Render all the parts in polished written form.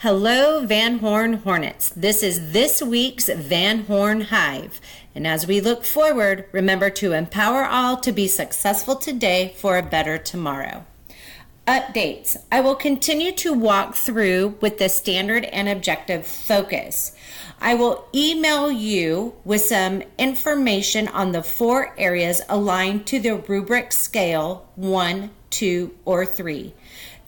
Hello, Van Horn Hornets. This is this week's Van Horn Hive. And as we look forward, remember to empower all to be successful today for a better tomorrow. Updates. I will continue to walk through with the standard and objective focus. I will email you with some information on the 4 areas aligned to the rubric scale 1, 2, or 3.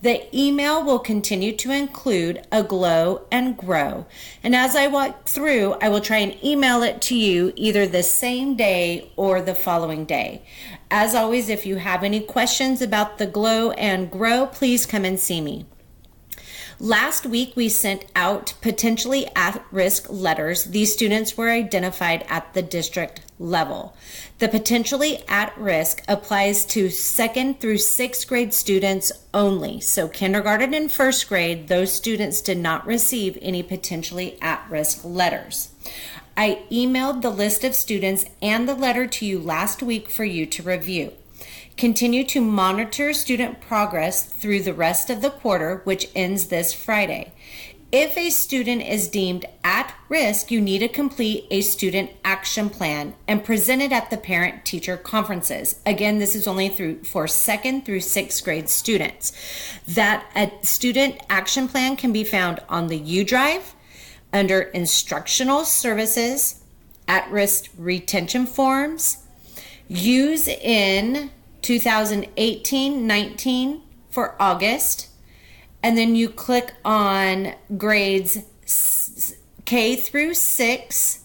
The email will continue to include a glow and grow. And as I walk through, I will try and email it to you either the same day or the following day. As always, if you have any questions about the glow and grow, please come and see me. Last week, we sent out potentially at-risk letters. These students were identified at the district level. The potentially at-risk applies to 2nd through 6th grade students only. So kindergarten and 1st grade, those students did not receive any potentially at-risk letters. I emailed the list of students and the letter to you last week for you to review. Continue to monitor student progress through the rest of the quarter, which ends this Friday. If a student is deemed at risk, you need to complete a student action plan and present it at the parent-teacher conferences. Again, this is only for 2nd through 6th grade students. That a student action plan can be found on the U Drive, under instructional services, at-risk retention forms, use in 2018-19 for August, and then you click on grades K through 6,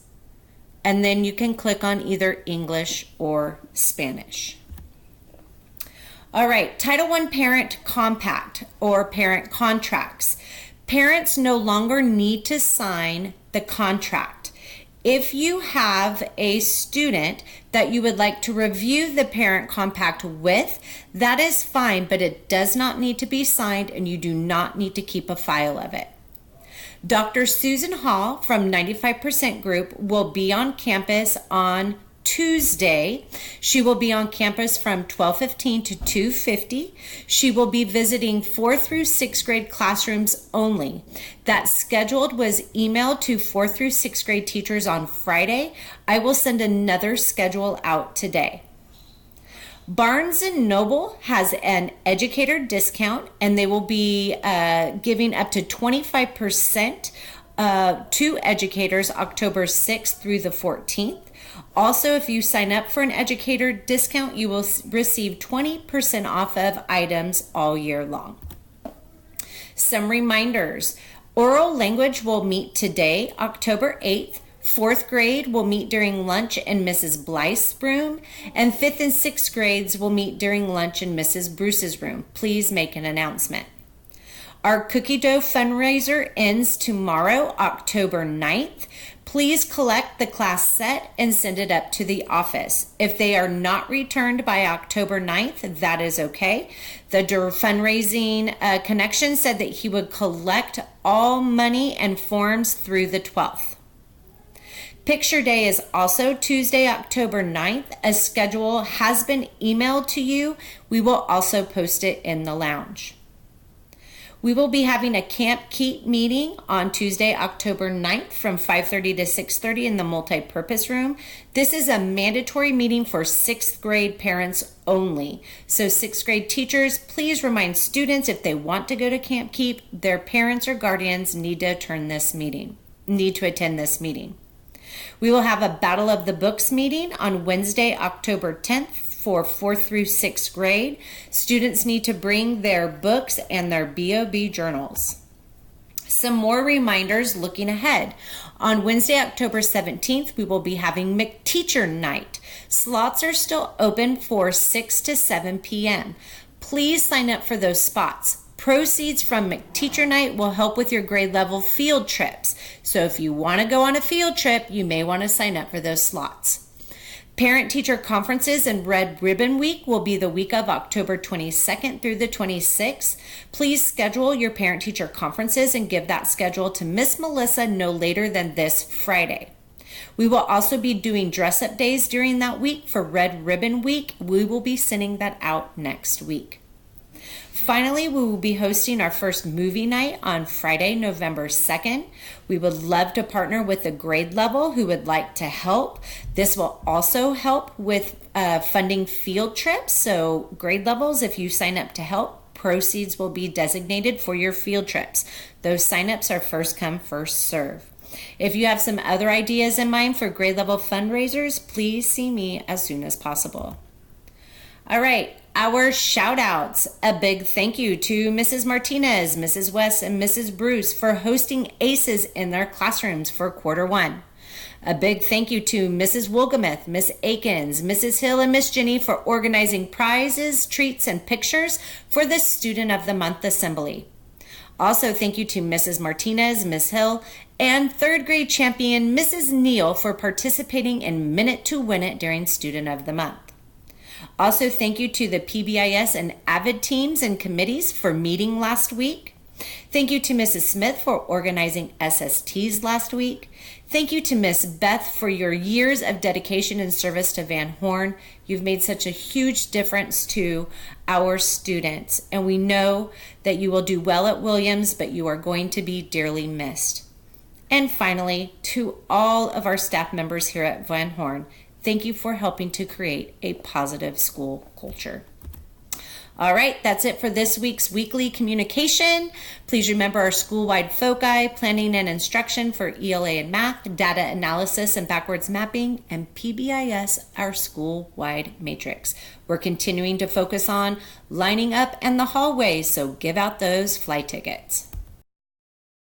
and then you can click on either English or Spanish. All right, Title I Parent Compact or Parent Contracts. Parents no longer need to sign the contract. If you have a student that you would like to review the parent compact with, that is fine, but it does not need to be signed and you do not need to keep a file of it. Dr. Susan Hall from 95% Group will be on campus on Tuesday. She will be on campus from 12:15 to 2:50. She will be visiting 4th through 6th grade classrooms only. That scheduled was emailed to 4th through 6th grade teachers on Friday. I will send another schedule out today. Barnes & Noble has an educator discount, and they will be giving up to 25% to educators October 6th through the 14th. Also, if you sign up for an educator discount, you will receive 20% off of items all year long. Some reminders. Oral language will meet today, October 8th. 4th grade will meet during lunch in Mrs. Blythe's room, and 5th and 6th grades will meet during lunch in Mrs. Bruce's room. Please make an announcement. Our cookie dough fundraiser ends tomorrow, October 9th. Please collect the class set and send it up to the office. If they are not returned by October 9th, that is okay. The fundraising connection said that he would collect all money and forms through the 12th. Picture Day is also Tuesday, October 9th. A schedule has been emailed to you. We will also post it in the lounge. We will be having a Camp Keep meeting on Tuesday, October 9th from 5:30 to 6:30 in the multi-purpose room. This is a mandatory meeting for 6th grade parents only. So 6th grade teachers, please remind students if they want to go to Camp Keep, their parents or guardians need to attend this meeting. We will have a Battle of the Books meeting on Wednesday, October 10th. For 4th through 6th grade. Students need to bring their books and their BOB journals. Some more reminders looking ahead. On Wednesday, October 17th, we will be having McTeacher Night. Slots are still open for 6 to 7 p.m. Please sign up for those spots. Proceeds from McTeacher Night will help with your grade level field trips. So if you want to go on a field trip, you may want to sign up for those slots. Parent-teacher conferences and Red Ribbon Week will be the week of October 22nd through the 26th. Please schedule your parent-teacher conferences and give that schedule to Miss Melissa no later than this Friday. We will also be doing dress-up days during that week for Red Ribbon Week. We will be sending that out next week. Finally, we will be hosting our first movie night on Friday, November 2nd. We would love to partner with the grade level who would like to help. This will also help with funding field trips. So grade levels, if you sign up to help, proceeds will be designated for your field trips. Those signups are first come, first serve. If you have some other ideas in mind for grade level fundraisers, please see me as soon as possible. All right, our shout outs. A big thank you to Mrs. Martinez, Mrs. West, and Mrs. Bruce for hosting ACEs in their classrooms for Q1. A big thank you to Mrs. Wolgamuth, Miss Akins, Mrs. Hill, and Miss Jenny for organizing prizes, treats, and pictures for the Student of the Month Assembly. Also, thank you to Mrs. Martinez, Miss Hill, and third grade champion Mrs. Neal for participating in Minute to Win It during Student of the Month. Also, thank you to the PBIS and AVID teams and committees for meeting last week. Thank you to Mrs. Smith for organizing SSTs last week. Thank you to Miss Beth for your years of dedication and service to Van Horn. You've made such a huge difference to our students, and we know that you will do well at Williams, but you are going to be dearly missed. And finally, to all of our staff members here at Van Horn, thank you for helping to create a positive school culture. All right, that's it for this week's weekly communication. Please remember our school-wide foci, planning and instruction for ELA and math, data analysis and backwards mapping, and PBIS, our school-wide matrix. We're continuing to focus on lining up and the hallways, so give out those flight tickets.